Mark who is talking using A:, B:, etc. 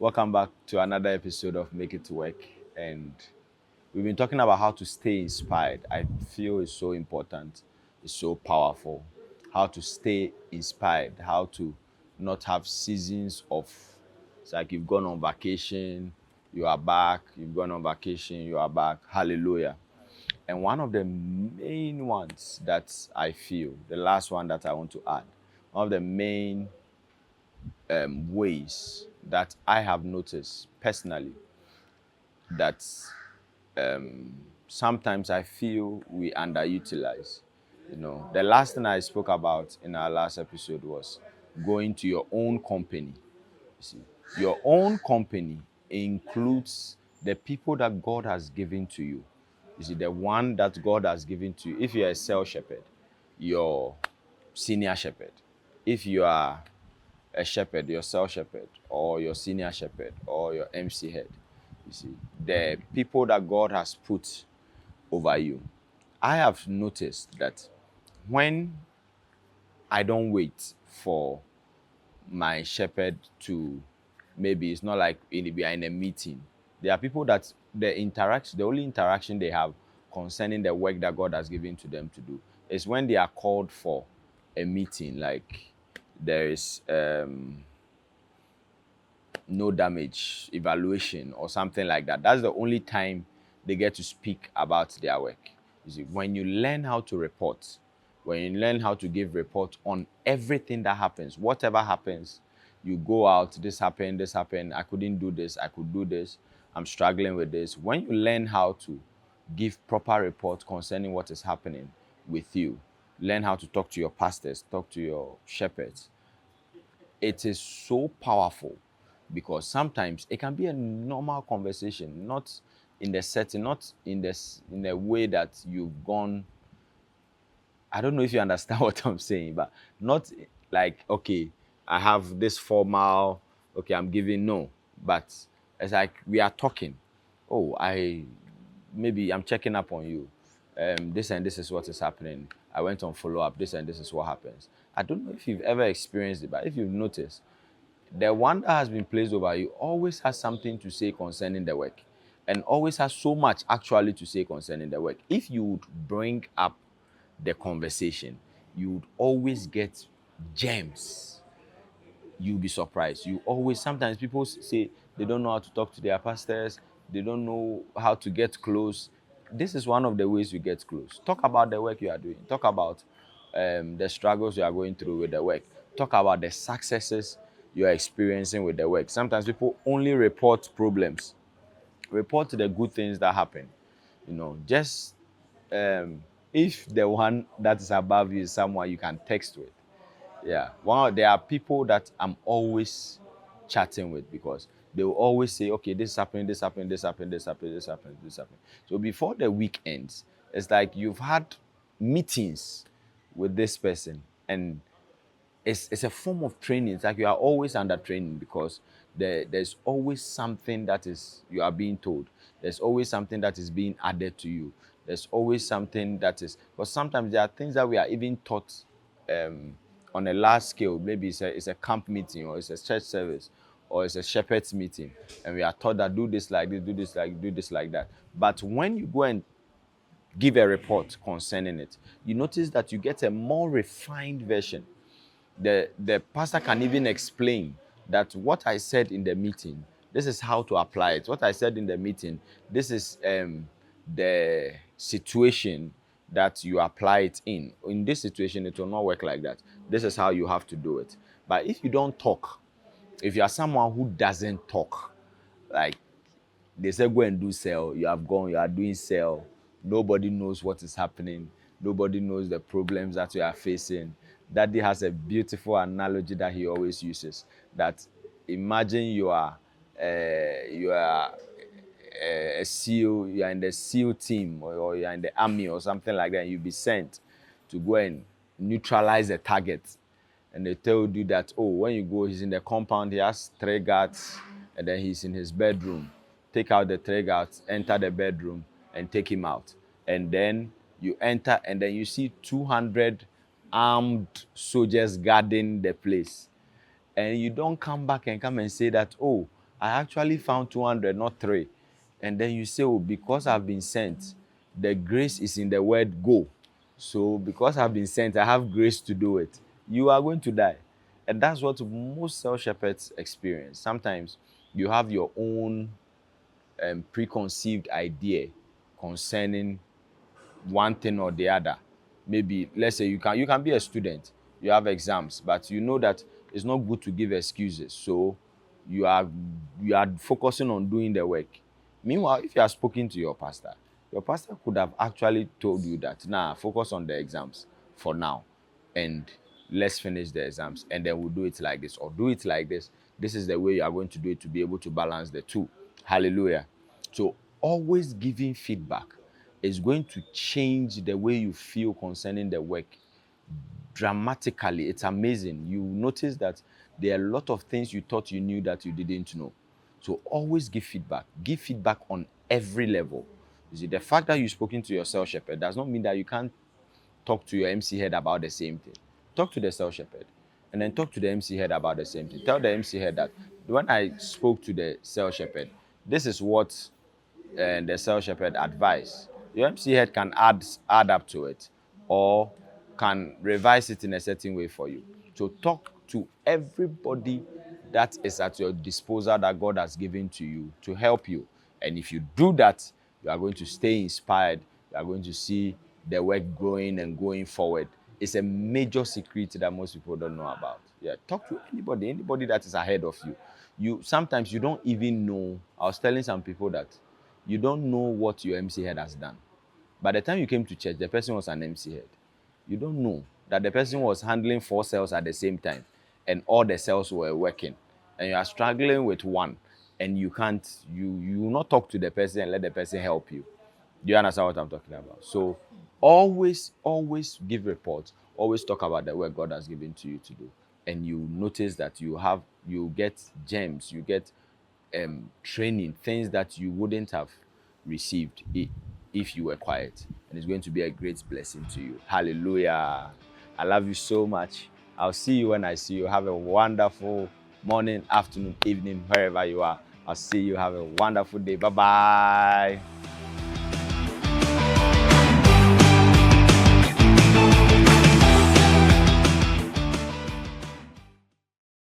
A: Welcome back to another episode of Make It Work. And we've been talking about how to stay inspired. I feel it's so important, it's so powerful. How to stay inspired, how to not have seasons of, it's like you've gone on vacation, you are back, you've gone on vacation, you are back. Hallelujah. And one of the main ones that I feel, the last one that I want to add, one of the main ways that I have noticed personally that sometimes I feel we underutilize. The last thing I spoke about in our last episode was going to your own company. You see, your own company includes the people that God has given to you. You see, the one that God has given to you. If you're a cell shepherd, your senior shepherd. If you are a shepherd, your cell shepherd, or your senior shepherd, or your MC head. You see, the people that God has put over you. I have noticed that when I don't wait for my shepherd to, maybe it's not like we are in a meeting. There are people that the only interaction they have concerning the work that God has given to them to do is when they are called for a meeting, like there is no damage evaluation or something like that. That's the only time they get to speak about their work. You see, when you learn how to report, when you learn how to give report on everything that happens, whatever happens, you go out, this happened, I couldn't do this, I could do this, I'm struggling with this. When you learn how to give proper report concerning what is happening with you, learn how to talk to your pastors, talk to your shepherds, it is so powerful because sometimes it can be a normal conversation, not in the setting, not in this in a way that you've gone. I don't know if you understand what I'm saying, but not like, okay, I have this formal, okay, I'm giving, no, but it's like we are talking. Oh, maybe I'm checking up on you. This and this is what is happening. I went on follow up. This and this is what happens. I don't know if you've ever experienced it, but if you've noticed, the one that has been placed over you always has something to say concerning the work, and always has so much actually to say concerning the work. If you would bring up the conversation, you would always get gems. You'll be surprised. You always, sometimes people say they don't know how to talk to their pastors, they don't know how to get close. This is one of the ways you get close. Talk about the work you are doing. Talk about the struggles you are going through with the work. Talk about the successes you are experiencing with the work. Sometimes people only report problems. Report the good things that happen. Just if the one that is above you is someone you can text with. Yeah. There are people that I'm always chatting with because they will always say, okay, this happened, this happened, this happened, this happened, this happened, this happened. So before the week ends, it's like you've had meetings with this person, and it's a form of training. It's like you are always under training because there's always something that is you are being told. There's always something that is being added to you. There's always something that is, because sometimes there are things that we are even taught on a large scale. Maybe it's a camp meeting, or it's a church service, or it's a shepherd's meeting, and we are taught that do this like this, do this like that. But when you go and give a report concerning it, you notice that you get a more refined version. The pastor can even explain that what I said in the meeting, this is how to apply it. What I said in the meeting, this is the situation that you apply it in. In this situation, it will not work like that. This is how you have to do it. But if you don't talk, if you are someone who doesn't talk, like they say go and do sell, you have gone, you are doing sell, nobody knows what is happening, nobody knows the problems that you are facing. Daddy has a beautiful analogy that he always uses, that imagine you are a SEAL, you are in the SEAL team, or you are in the army or something like that, and you'll be sent to go and neutralize a target. And they told you that, oh, when you go, he's in the compound, he has 3 guards, and then he's in his bedroom. Take out the 3 guards, enter the bedroom, and take him out. And then you enter, and then you see 200 armed soldiers guarding the place. And you don't come back and come and say that, oh, I actually found 200, not 3. And then you say, oh, because I've been sent, the grace is in the word go. So because I've been sent, I have grace to do it. You are going to die. And that's what most cell shepherds experience. Sometimes you have your own preconceived idea concerning one thing or the other. Maybe let's say you can be a student, you have exams, but you know that it's not good to give excuses. So you are you are focusing on doing the work. Meanwhile, if you are spoken to your pastor could have actually told you that, nah, focus on the exams for now, and let's finish the exams, and then we'll do it like this, or do it like this. This is the way you are going to do it to be able to balance the two. Hallelujah. So always giving feedback is going to change the way you feel concerning the work dramatically. It's amazing. You notice that there are a lot of things you thought you knew that you didn't know. So always give feedback. Give feedback on every level. You see, the fact that you've spoken to your cell shepherd does not mean that you can't talk to your MC head about the same thing. Talk to the cell shepherd, and then talk to the MC head about the same thing. Tell the MC head that when I spoke to the cell shepherd, this is what the cell shepherd advice. Your MC head can add up to it, or can revise it in a certain way for you. So talk to everybody that is at your disposal that God has given to you to help you. And if you do that, you are going to stay inspired. You are going to see the work growing and going forward. It's a major secret that most people don't know about. Yeah, talk to anybody that is ahead of you. You sometimes you don't even know. I was telling some people that you don't know what your MC head has done. By the time you came to church, the person was an MC head. You don't know that the person was handling 4 cells at the same time, and all the cells were working, and you are struggling with one, and you can't, you will not talk to the person and let the person help you. Do you understand what I'm talking about? So always give reports, always talk about the work God has given to you to do. And you notice that you get gems, you get training, things that you wouldn't have received if you were quiet. And it's going to be a great blessing to you. Hallelujah. I love you so much. I'll see you when I see you. Have a wonderful morning, afternoon, evening, wherever you are. I'll see you. Have a wonderful day. Bye-bye.